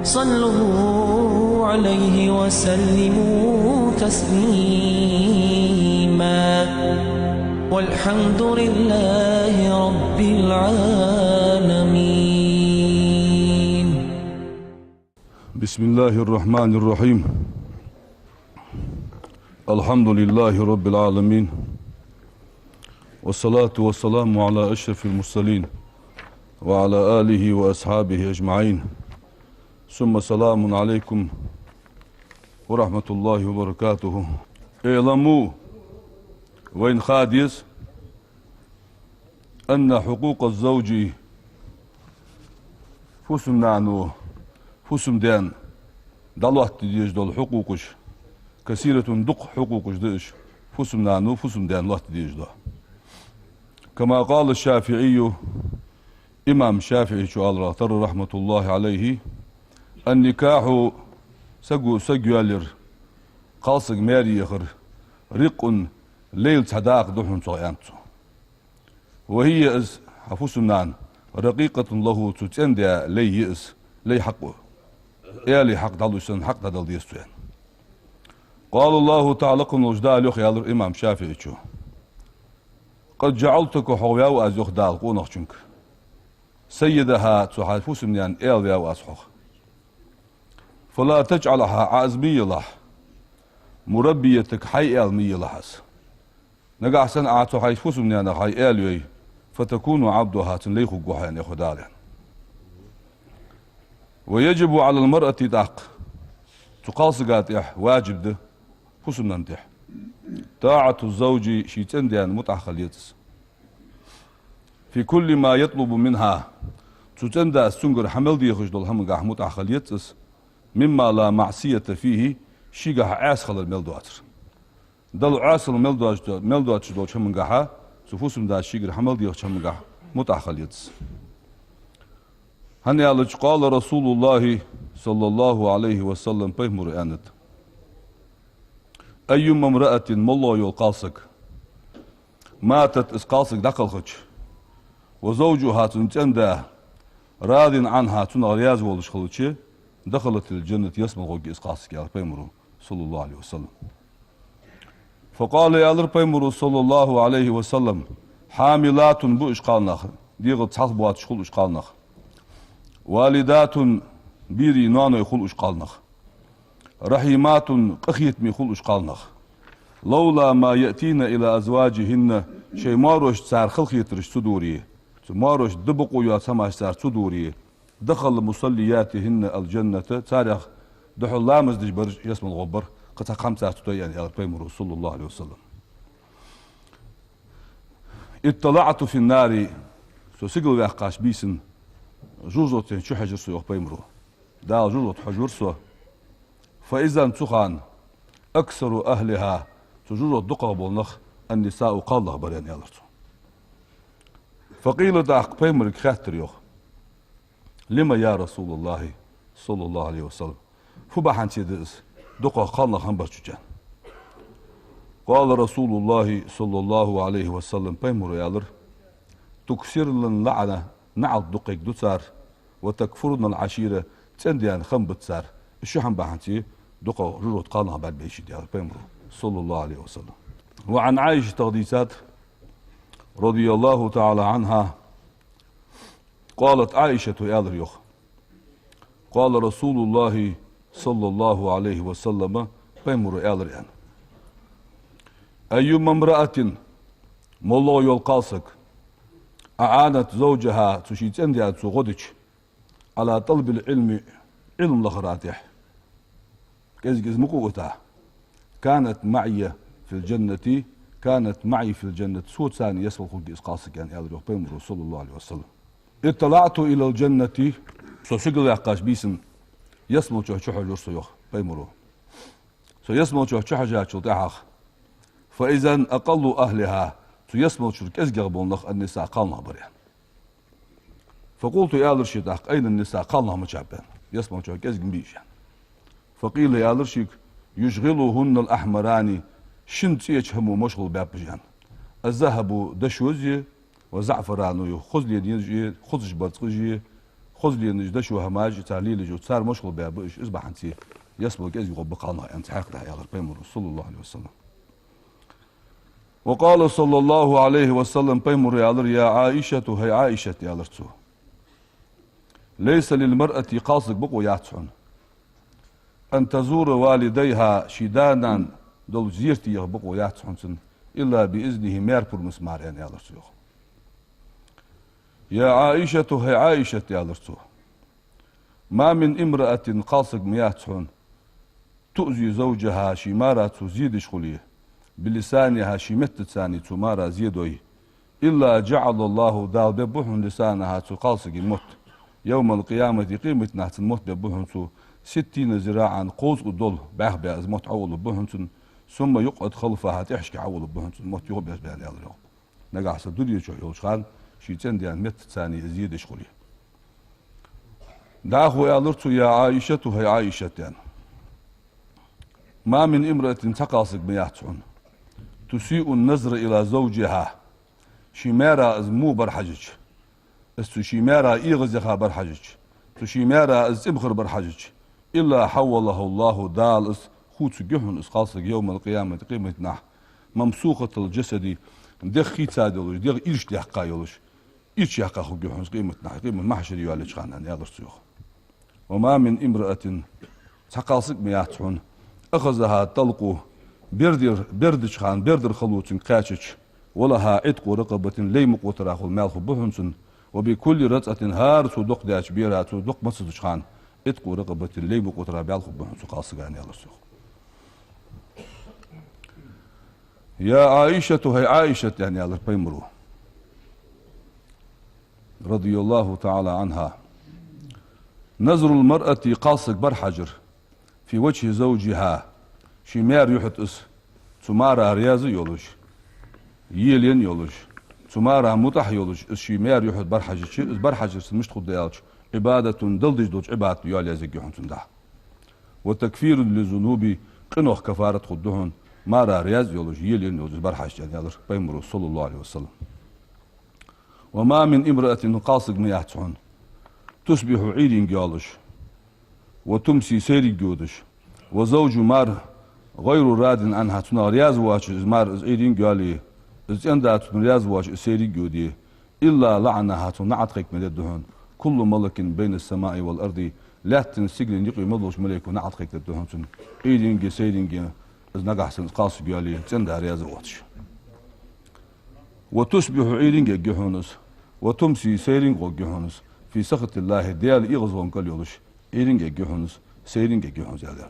صلوا عليه وسلموا تسليما والحمد لله رب العالمين. بسم الله الرحمن الرحيم. الحمد لله رب العالمين، والصلاة والسلام على أشرف المرسلين وعلى آله وأصحابه أجمعين، ثم سلام عليكم ورحمة الله وبركاته. اعلموا وإن خاديس أن حقوق الزوج فسم نعنو فسم دان دلوحت ديش دول حقوقش كثيرة دق حقوقش ديش فسم نعنو فسم دان لوحت ديش دول. كما قال الشافعي إمام شافعي شو الله رحمة الله عليه: النكاح سجوالر قاصق ماري يخر رق ليل صداق دحن صيانته، وهي إز حفصنان رقيقة له تتندى لي إز لي حقه لي حق دلوسن حق دل ديستوين. قال الله تعالى قن وجدا لخ يالر إمام شافعي شو: قد جعلتك حوياو از يخدال قونخ چونك سيدها تحفوس منيان ياو أصحخ، فلا تجعلها عزمي له مربيتك حي علمي لحس نقع سن أعطو حيفوس منيان حي آلوي فتكون عبدها تنليخ قوحيان يخدالين. ويجب على المرأة داق تقاصقات واجب ده فوس منيان تح طاعة الزوج شيتين ديان متأخليتس في كل ما يطلب منها تتندى السنجر حمل دي خجدل هم قاح متأخليتس مما لا معصية فيه شيقاح عاسخل الملدواتر دل عاسخل الملدواتر دول هم قاحا سفوسم دا شيقر حمل دي هم قاح متأخليتس. هني على قال رسول الله صلى الله عليه وسلم بيمر آنت: أيما امرأة مولو يلقاسك ماتت اسقاسك دقلخش وزوجها تنتندى راض عنها تنغرياز والشخلتش دخلت الجنة يسمى غوغي اسقاسك يا بيمرو صلى الله عليه وسلم. فقال يا بيمرو صلى الله عليه وسلم: حاملات بو اشقالنخ ديغت تحسبوات شخل اشقالنخ والدات بيري نانو يخل اشقالنخ رحيمات قخيت ميخول اشقالنخ لولا ما يأتين إلى أزواجهن شيء ماروش سار خلقيترش صدوري ماروش دبقوا يا سماش سار صدوري دخل مصلياتهن الجنة تاريخ دحل لامز دجبر يسم الغبر قد خمسة تطيان يا بيمر صلى الله عليه وسلم. اطلعت في النار سو سيقل ويحقاش بيسن جوزوتين شو حجر سو بيمرو دا جوزوت حجر سو فإذا تخان أكثر أهلها تجوز الدقة بالنخ النساء قال بريان يالرتو. فقيل داق بيمرك خاتر يوخ: لما يا رسول الله صلى الله عليه وسلم فبحان تيدئس دقة قال هم برشجان. قال رسول الله صلى الله عليه وسلم بيمر يالر: تكسر لن لعنة نعض دقيق دوتسار وتكفرنا العشيرة تنديان خنبت سار الشحن بحانتي دقة رجوت قالها بعد بيشي ديال بيمرو صلى الله عليه وسلم. وعن عائشة تغديسات رضي الله تعالى عنها قالت عائشة يا الريوخ: قال رسول الله صلى الله عليه وسلم بيمرو يا الريان: أيما امرأة مولو يلقاسك أعانت زوجها تشيتين ديال تغدش على طلب العلم علم لخراتح كيز مقوتها كانت معي في الجنة في الجنة سوت ثاني يسبق خلق إسقاسك يعني هذا بيمر رسول الله عليه وسلم. اطلعت إلى الجنة سو شغل يحقاش بيسن يسمو شوح جرسو يوخ بيمرو سو يسمو شوح جات شلطيحاخ فإذا أقل أهلها سو يسمو شرك إزقر بونخ النساء قالنا بريان. فقلت يا الرشيد أين النساء قالنا مشابان يسمو شوح إزقر بيشان. فقيل يا الرشيد يشغلهن الأحمراني شنت يجهموا مشغل باب بجان الذهب دشوزي وزعفرانو خذ لي خذ جبرتجي خذ لي نجدش وهماج تعليل جو صار مشغول بها بش اصبح انت يسبق از يغب قالنا انت حق يا بيمر صلى الله عليه وسلم. وقال صلى الله عليه وسلم بيمر يا عائشة هي عائشة يا لرتو ليس للمرأة قاصق بقو ياتون أن تزور والديها شدانا دول زيرتي يغبقو ياتون إلا بإذنه ميربور مسمار يعني يا لرتو يا عائشة هي عائشة يا لرتو ما من امرأة قاصق مياتون تؤذي زوجها شمارة تزيد شغليه بلسانها شمت ثاني تمارا زيدوي إلا جعل الله دال ببوحن لسانها تقاصق الموت يوم القيامة قيمة نحت الموت ببوحن 60 ذراعا قوس الدول باخ باز موت عول بوحن ثم يقعد خلفها تحشك عول بوحن موت يغبس بها اليوم نقع سدودي شو يلشان شيتين ديان مت ثاني زيد شغلي داخو يا لرتو يا عائشة هي عائشة يعني. ما من امرأة تقاصق مياتون تسيء النظر إلى زوجها شمارة مو برحجج استو شمارة إيغزها برحجج تشمارة إبخر برحجج إلا حوله الله دال إس خوت جهن إس قاصق يوم القيامة قيمة نح ممسوخة الجسد ديخ خيتادلوش ديخ إيش ديخ قايلوش إيش يحقا جهن قيمة نح قيمة محشر يوالج خانان يا درسيوخ. وما من امرأة تقاصق مياتون أخذها طلقه بردش خان بردر خلوتن قاتش ولها عتق رقبة ليمق وتراخل مالخ بهنسن وبكل رتعة هار صدق داش بيرا صدق مصدش خان عتق رقبة ليمق وتراخل مالخ بهنسن قاصقان يا الله. يا عائشة هي عائشة يعني على بيمرو رضي الله تعالى عنها نظر المرأة قاصق برحجر في وجه زوجها شمار يحط اس تمارا رياضي يولش يلين يولش تمارا متح يولش شمار يحط برحجر مش تخد يالش عبادة دلدج دوج عبادة يالي زي يحنتن ده وتكفير للذنوب قنوخ كفارة خدهن مارا رياض يولش يلين يولش برحجر يعني يالر بيمرو صلى الله عليه وسلم. وما من امرأة قاصق مياتون تصبح عيدين يالش وتمسي سيري جودش وزوج مار غير راد عنها تنا رياض واش مار عيدين قالي إذ عندها رياض واش سيري جودي إلا لعنها تنعتك من الدهن كل ملك بين السماء والأرض لا تنسجل يقي مدلوش ملك ونعتك الدهن عيدين سيرين إذ نجح قاص قالي عندها رياض واش وتصبح عيدين جهونس وتمسي سيرين جهونس في سخط الله ديال إغزون قال يولش عيدين جهونس سيرين جهونس يا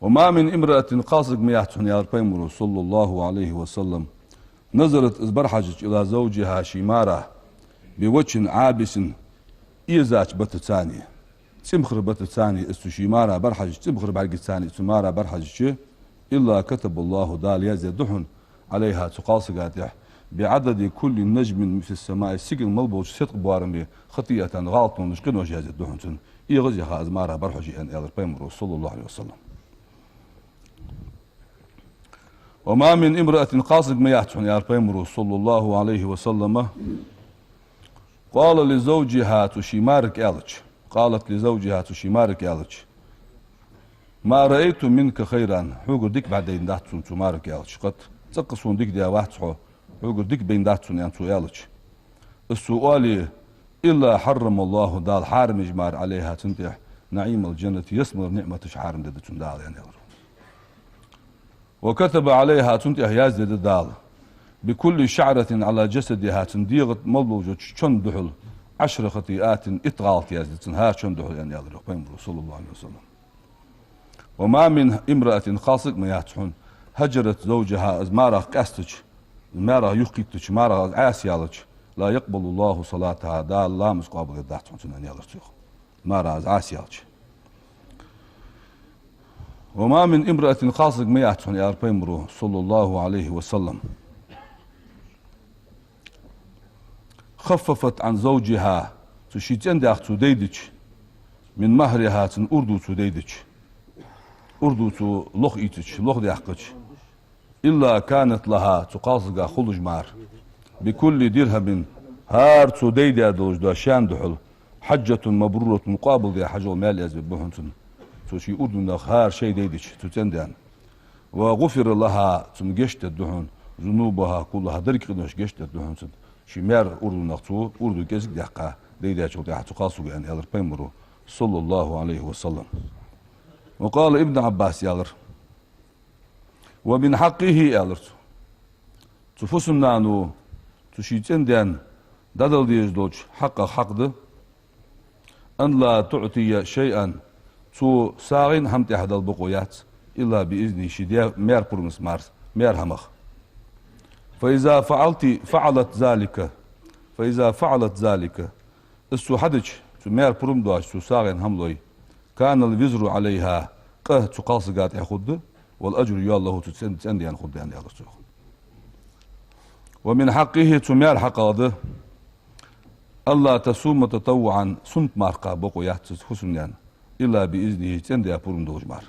وما من امرأة قاصق مياتون يا بيمرو صلى الله عليه وسلم نظرت برحجت إلى زوجها شمارة بوجه عابس إيزاج بتتاني تمخر بتتاني استشمارة برحجت تمخر بعد الثاني سمارة برحجت إلا كتب الله دال يزدحن عليها تقاصقاتها بعدد كل نجم في السماء سجن ملبوش صدق بوارمي خطيئة غلط نشقن وجهاز الدهن إيغزيها أزمارة برحجي أن يا بيمرو صلى الله عليه وسلم. وما من امرأة قاصق مياتون يا بيمرو صلى الله عليه وسلم قال لزوجها تشيمارك ألج قالت لزوجها تشيمارك ألج ما رأيت منك خيرا حقر ديك بعدين داتون تمارك ألج قد تقصون ديك دي واحد حقر ديك بين داتون ينتو ألج السؤال إلا حرم الله دال حارم إجمار عليها تنتح نعيم الجنة يسمر نعمة حارم دتون دال يعني وكتب عليها تنتح يازد الدال بكل شعرة على جسدها تنديغت ملوجة شندحل 10 خطيئات إطغالت يازد ها شندحل يعني يا رسول الله عليه وسلم. وما من امرأة خاصق ما ياتحون هجرت زوجها أزمارة قاستج المارة يقيتج مارة عاسيالج لا يقبل الله صلاتها دال لا مسقابل الداتحون سنان يا رسول مارة عاسيالج. وما من امرأة خاصق ما ياتحون يا بيمرو صلى الله عليه وسلم خففت عن زوجها تشيتين داخل تديدج من مهرها تن أردو تديدج أردو تو لخ إيتج لخ ديحقج إلا كانت لها تقاصق خلج مار بكل درهم هار تو ديدا دوج دا شان دحل حجة مبرورة مقابل دي حجة المال أزبط بهنتن تو شي أردن هار شيء ديدش تتندان وغفر لها تنجشت الدهن ذنوبها كلها درك قدوش جشت الدهن شي مار أردن نقطو أردن كزك دقة ديدا شو تحت قاسو يعني يالر بيمرو صلى الله عليه وسلم. وقال ابن عباس يالر ومن حقه يالر تفسنا نو تشيتن دان دادل ديز دوج حقد أن لا تعطي شيئا تو ساغين همتي هذا البقويات إلا بإذن شديا مير برمس مارس مير همخ فإذا فعلت ذلك السو حدج تو مير برم دواش تو ساغين هملوي كان الوزر عليها قه تقاس قات ياخد والأجر يا الله تتسند ياخد يعني الله. ومن حقه تمير حقاده الله تصوم تطوعا سنت مارقا بقويات حسنيان إلا بإذنه تندي أبورم دوج مار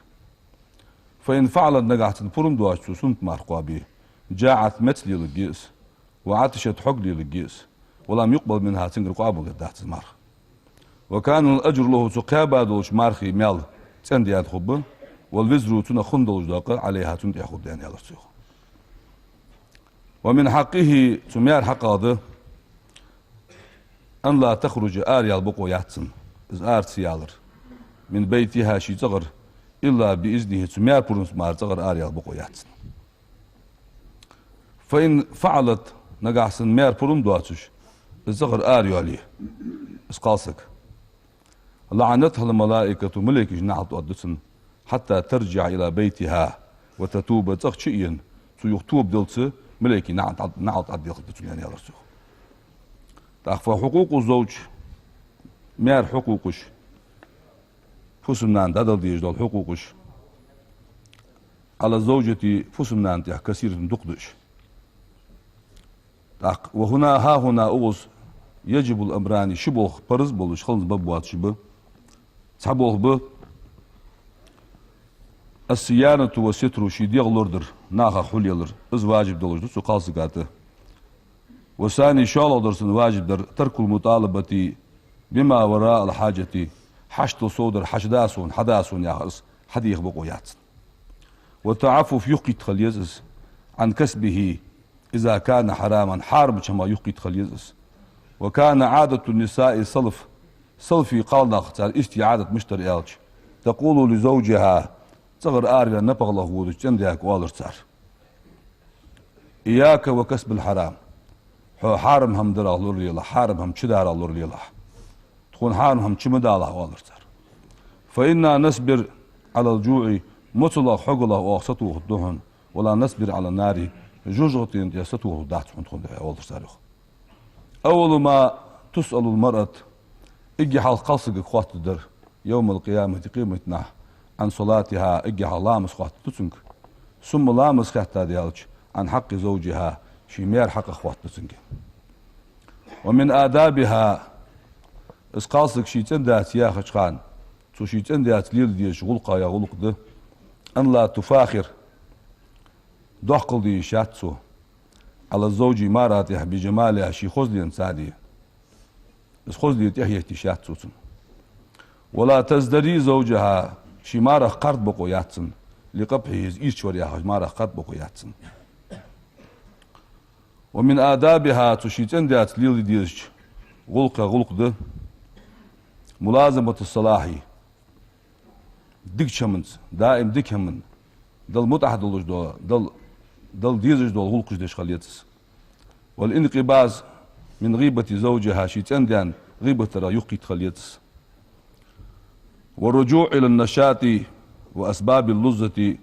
فإن فعلت نجحت البورم دوج سنت مارقا به جاعت مثلي للجيس وعطشت حقلي للجيس ولم يقبل منها تنقر قابل قدات المار وكان الأجر له تقابا دوج مارخي ميال تندي أدخبه والوزر تنخن دوج داقة عليها تندي أخد يعني الله سيخ. ومن حقه تمير حقاده أن لا تخرج آريا البقو يحتسن إذ آر سيالر من بيتها شي تغر إلا بإذنه تمير برنس مار تغر آريا البقو يحتسن. فإن فعلت نقعسن مير برم دواتش إذ تغر آريا عليه إذ قاسك لعنتها الملائكة ملك جناحت أدسن حتى ترجع إلى بيتها وتتوب تغشئين يكتوب دلتس ملكي نعط عدي خدتو يعني يا رسول. تأخفى حقوق الزوج مير حقوقش فسنان دادل ديج دول حقوقش على الزوجة فسنان تيح كثير دقدش. وهنا أغز يجب الأمران شبوخ برز بولش خلص ببوات شبه تحبوه به الصيانة والستر شي ديغلوردر ناخا حليلر از واجب دولش دوسو قاسقاته. وثاني شالو درسن واجب در ترك المطالبة بما وراء الحاجة حشت صودر حداسون يا خلص حديخ بقويات. والتعفف يقيت خليزس عن كسبه إذا كان حراما حارم كما يقيت خليزس. وكان عادة النساء صلفي قالنا اختار استعادة مشتري الج تقول لزوجها صغر آريا نبغله ودجندك والرتار إياك وكسب الحرام حارم هم درا لوريلا حارم هم شدار لوريلا تكون حارم هم شمدالا والرتار فإنا نصبر على الجوع مطلق حقله وأقسطه الدهن ولا نصبر على النار جوجوتين يستوه دعت تكون والرتار. أول ما تسأل المرأة إجي حال قصق قوات الدر يوم القيامة قيمتنا عن صلاتها إجي حال لامس قوات تسنك ثم لامس حتى ديالج عن حق زوجها شمير حق قوات تسنك. ومن آدابها إسقاصك شي تندات يا خشخان تو شي تندات ليل ديش غلقا يا غلق ده أن لا تفاخر دحقل دي شاتسو على الزوج ماراتها بجمالها شي خزلين سادي بس خزلي تحية تشات سوتن ولا تزدري زوجها شي مارا قرد بقو ياتسن لقبحه إيش وريها مارا قرد بقو ياتسن. ومن آدابها تشيتن دات ليل ديش غلق ده ملازمة الصلاحي ديك شمنز دائم ديك همن دل متحد دل ديزج دول غلقش ديش خليتس. والانقباز من غيبة زوجها شيتان دان غيبة ترى يقيت خليتس. والرجوع إلى النشاط وأسباب اللذة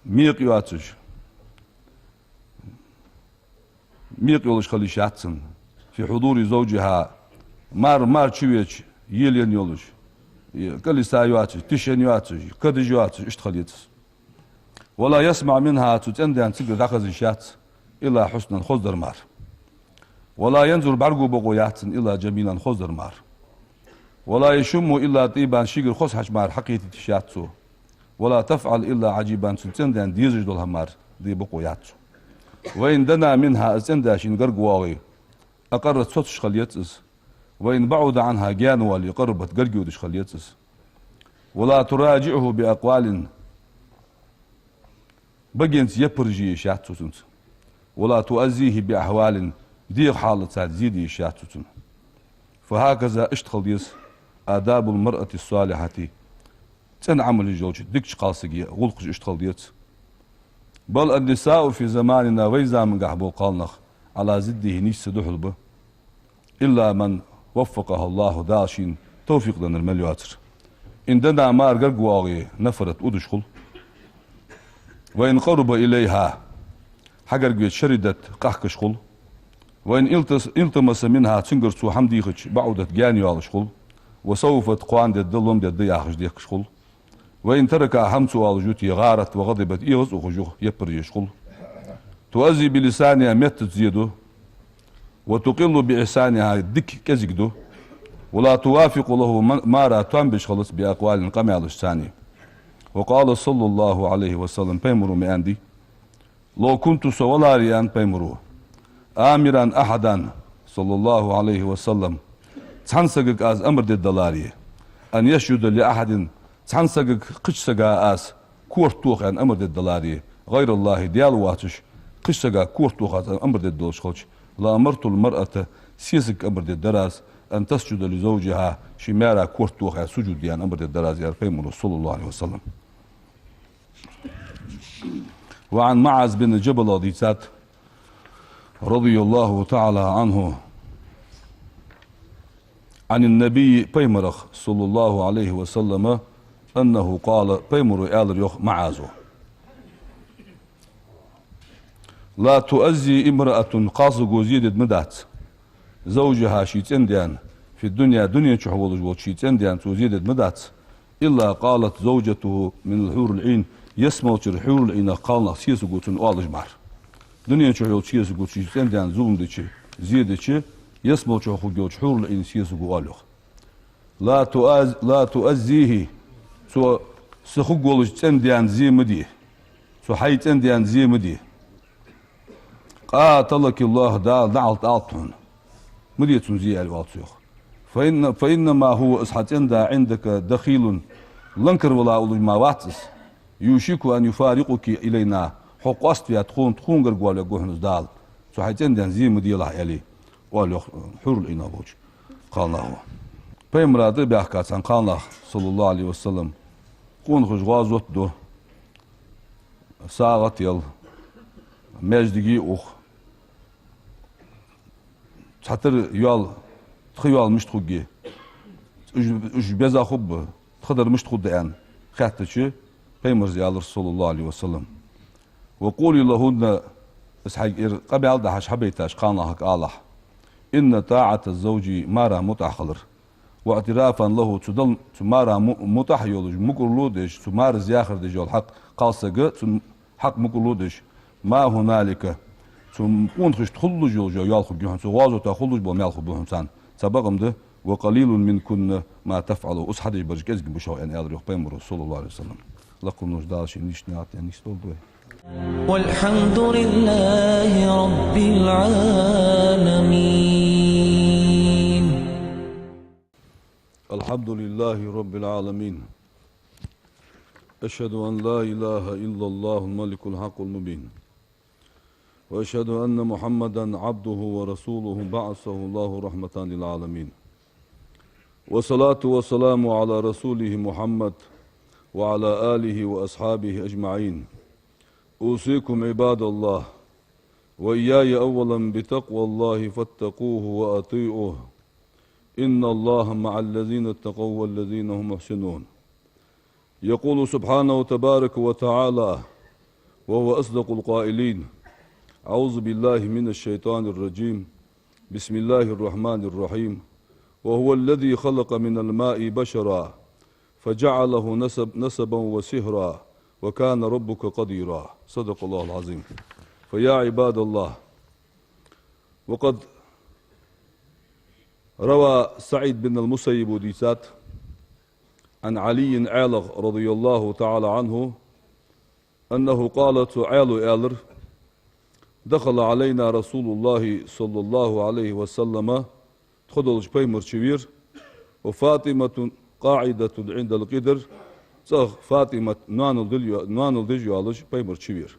ميق يواتج ميق يولش خلي شاتسن في حضور زوجها مار تشويتش يلين يولش كل سايواتج تشين يواتج كدج يواتج اشت خليتس. ولا يسمع منها تتندان تقدر تاخذ شات إلا حسنا خزر مار ولا ينظر برقو بقويات إلا جميلا خزر مار ولا يشم إلا طيبا شيقر خص حشمار حقيقة تشاتسو ولا تفعل إلا عجيبا تتندان ديزج دول همار دي بقوياتسو. وإن دنا منها أزنداشين قرقواغي أقرت صوتش خليتس وإن بعد عنها جانوا اللي قربت قرقودش خليتس ولا تراجعه بأقوال بجنس يبرجي شاتوتن ولا تؤذيه بأحوال دير حالة زيدي شاتوتن فهكذا اشتغل يس آداب المرأة الصالحة تنعمل الجوج ديكش قاسقية غلقش اشتغل يس بل النساء في زماننا ويزا من قحبو قالنخ على زده نيش سدحلبه إلا من وفقها الله داشين توفيق لنا المليواتر عندنا مار قرقواغي نفرت ودشخل وإن قرب إليها حقر شردت قحكشخل وإن التمس منها تنقرسو حمديخش بعودت جاني والشخل وسوف تقوان دلهم دياخش ديخشخل وإن تركها حمسو والجوتي غارت وغضبت إيغز وخجوه يبر يشخل تؤذي بلسانها ميت تزيده وتقل بإحسانها دك كزكدو ولا توافق له مارا تنبش خلص بأقوال قمع الثاني وقال صلى الله عليه وسلم بيمرو مياندي لو كنت سولاريان بيمرو آمرا أحدا صلى الله عليه وسلم تنسقك از أمر الدلاري أن يشهد لأحد تنسقك قشسقا از كورتوخ عن أمر الدلاري غير الله ديال واتش قشسقا كورتوخ عن أمر الدلش خلش لا أمرت المرأة سيسك أمر الدراز أن تسجد لزوجها شمارا كورتوخ سجود يعني أمر الدراز يا بيمرو صلى الله عليه وسلم. وعن معاذ بن جبل رضيسات رضي الله تعالى عنه عن النبي بيمرخ صلى الله عليه وسلم أنه قال بيمر آل يخ معاذ لا تؤذي امرأة قاصق زيدت مدات زوجها شيتين ديان في الدنيا دنيا تحول شيتين ديان تزيدت مدات إلا قالت زوجته من الحور العين يسمع الحور العين قالنا سيسقوت أول جمار دنيا تحول سيسقوت شيتين ديان زوم ديشي زيدتشي يسمع الحور العين سيسقو أولوخ لا تؤذيه سو سخقول شيتين ديان زي مدي سو حيتين ديان زي مدي قاتلك الله دعلت آلتون مديت زي الواتسوخ فإنما هو إصحتين دا عندك دخيل لنكر ولا أولي ما واتس يوشك أن يفارقك إلينا حق أستيا تخون قرقوا لقوهنز دال سحيتين دا زي مدي الله يلي والي حور الإنابوج قال الله بيمرا بيحكات عن قال الله صلى الله عليه وسلم قون خجغازوت دو ساغت يل مجدقي أخ تحتر يال تخيال مش تخجي اش بيزا خب تخدر مش تخد ان خاتشي بيمر زيال رسول الله عليه وسلم وقولي لهن اسحاق قبل ده حبيتاش قانهك الله ان طاعه الزوج مارا متاخلر واعترافا له تدل تمارا متحيولج مقلودش تمار زياخر دجول الحق قالسق حق مقلودش ما هنالك ثم قونخش تخلج جو يالخو جهن سوازو تخلج بو مالخو بو انسان سبقمده وقليل منكن ما تفعلوا اصحد برج ازق بشو يعني ادري بيمر صلى الله عليه وسلم لكم نجداش نيشنات يعني ستولدو والحمد لله رب العالمين. الحمد لله رب العالمين. أشهد أن لا إله إلا الله الملك الحق المبين وأشهد أن محمدا عبده ورسوله بعثه الله رحمة للعالمين والصلاة والسلام على رسوله محمد وعلى آله وأصحابه أجمعين. أوصيكم عباد الله وإياي أولا بتقوى الله فاتقوه وأطيعوه إن الله مع الذين اتقوا والذين هم محسنون. يقول سبحانه تبارك وتعالى وهو أصدق القائلين أعوذ بالله من الشيطان الرجيم بسم الله الرحمن الرحيم وهو الذي خلق من الماء بشرا فجعله نسبا وسهرا وكان ربك قديرا صدق الله العظيم. فيا عباد الله وقد روى سعيد بن المسيب وديسات عن علي عالغ رضي الله تعالى عنه أنه قالت عالو آلر دخل علينا رسول الله صلى الله عليه وسلم تخدلش بيمر شوير وفاطمة قاعدة عند القدر صغ فاطمة نوان الدجو علش بيمر شوير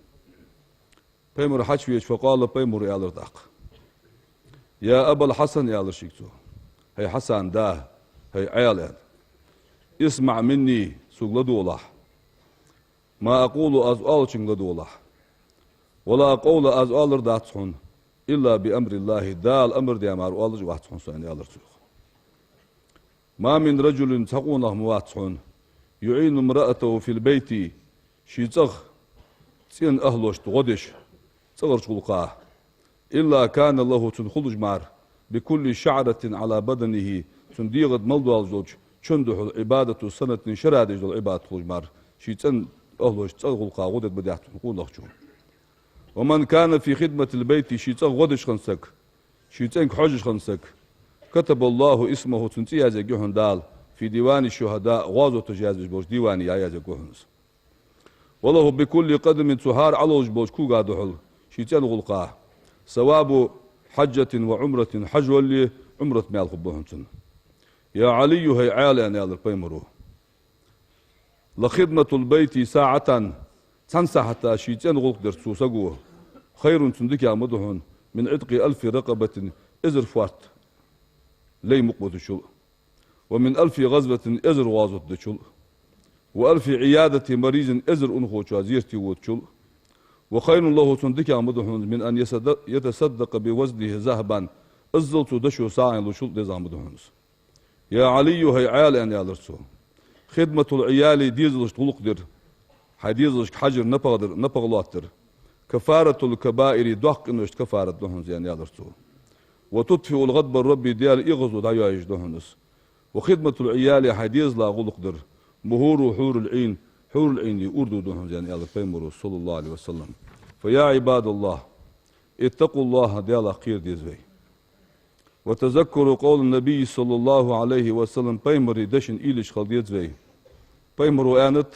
بيمر حشويش فقال بيمر يالر داق يا أبا الحسن يالر شيكتو هي حسن ده هي عيالين اسمع مني سوق لدوله ما أقول أزؤال لدوله ولا أقول أزؤال داتسون إلا بأمر الله دال أمر ديامار والج واتسون سأني ألرتوخ ما من رجل تقونه مواتسون يعين امرأته في البيت شيتغ سين أهلوش تغدش صغر شغلقاه إلا كان الله تنخلج مار بكل شعرة على بدنه تنديغد ملدو الزوج شندح العبادة سنة شرادج العبادة خلج مار شيتن أهلوش تغلقاه غدد بدأت نقول لخشون ومن كان في خدمة البيت شيتن غدش خنسك شيتن حجش خنسك كتب الله اسمه تنتي هذا جهن دال في ديوان الشهداء غازو تجازج بوش ديواني يا جهنس والله بكل قدم تهار علوج بوش كو قادو حل شيتان غلقاه ثواب حجة وعمرة حج واللي عمرة مال خبوهمتن يا علي هي عالي أن يالر بيمرو لخدمة البيت ساعة تنسى حتى شيتان غلق درسو سقوه خير تندك يا مدهن من عتق 1000 رقبة إزر فوات لي مقبض الشل ومن 1000 غزوة إزر وازط دشل و1000 عيادة مريض إزر أنخوش وزيرتي وتشل وخير الله تندك مدهن من أن يتصدق بوزنه ذهبا الزلت دشو ساعة لشل دي زامدهنس يا علي هي عيال أن يالرسو خدمة العيال ديزلش تلقدر حديزلش حجر نبغلاتر كفارة الكبائر دق إنوش كفارة دهنز يعني يالرسو وتطفئ الغضب الرب ديال إغزو دايو يجدهنس وخدمة العيال حديز لا غلقدر مهور حور العين حور العين أردو دهنز يعني يالر بيمرو صلى الله عليه وسلم فيا عباد الله اتقوا الله ديال خير ديزوي وتذكروا قول النبي صلى الله عليه وسلم بيمري دشن إيلش خلديزوي بيمرو آنت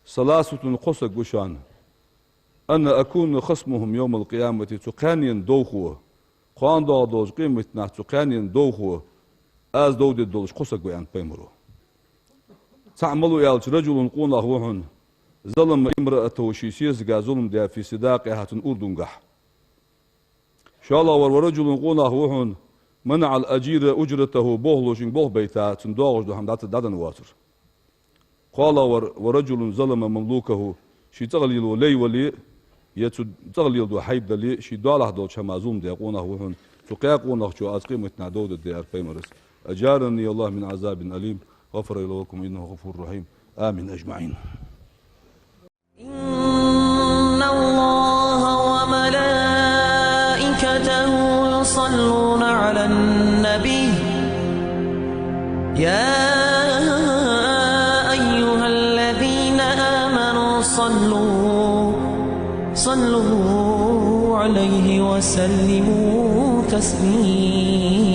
ثلاثة قصة قشان أنا أكون خصمهم يوم القيامة تقانين دوخوه قان دوش قيمتنا تقانين دوخوه از دود الدولش قصة قيان بيمرو تعملوا يالش رجل قونا هوهن ظلم امرأته شيسيس قا ظلم ديا في صداقها أردنقح شاء الله ورجل قونا هوهن منع الأجير أجرته بوهلوشن بوه بيتا تندوغش دو حمدات دادن واتر قال ورجل ظلم مملوكه شي تغليل لي ولي يتغليل دو حيب دلي شي دواله دول شمازوم دي قونا هوهن تقيقونا شو از قيمتنا دود دي بيمرس أجارني الله من عذاب أليم غفر لكم إنه غفور رحيم آمين أجمعين إن الله وملائكته يصلون على النبي يا أيها الذين آمنوا صلوا عليه وسلموا تسليما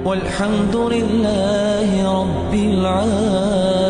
والحمد لله رب العالمين.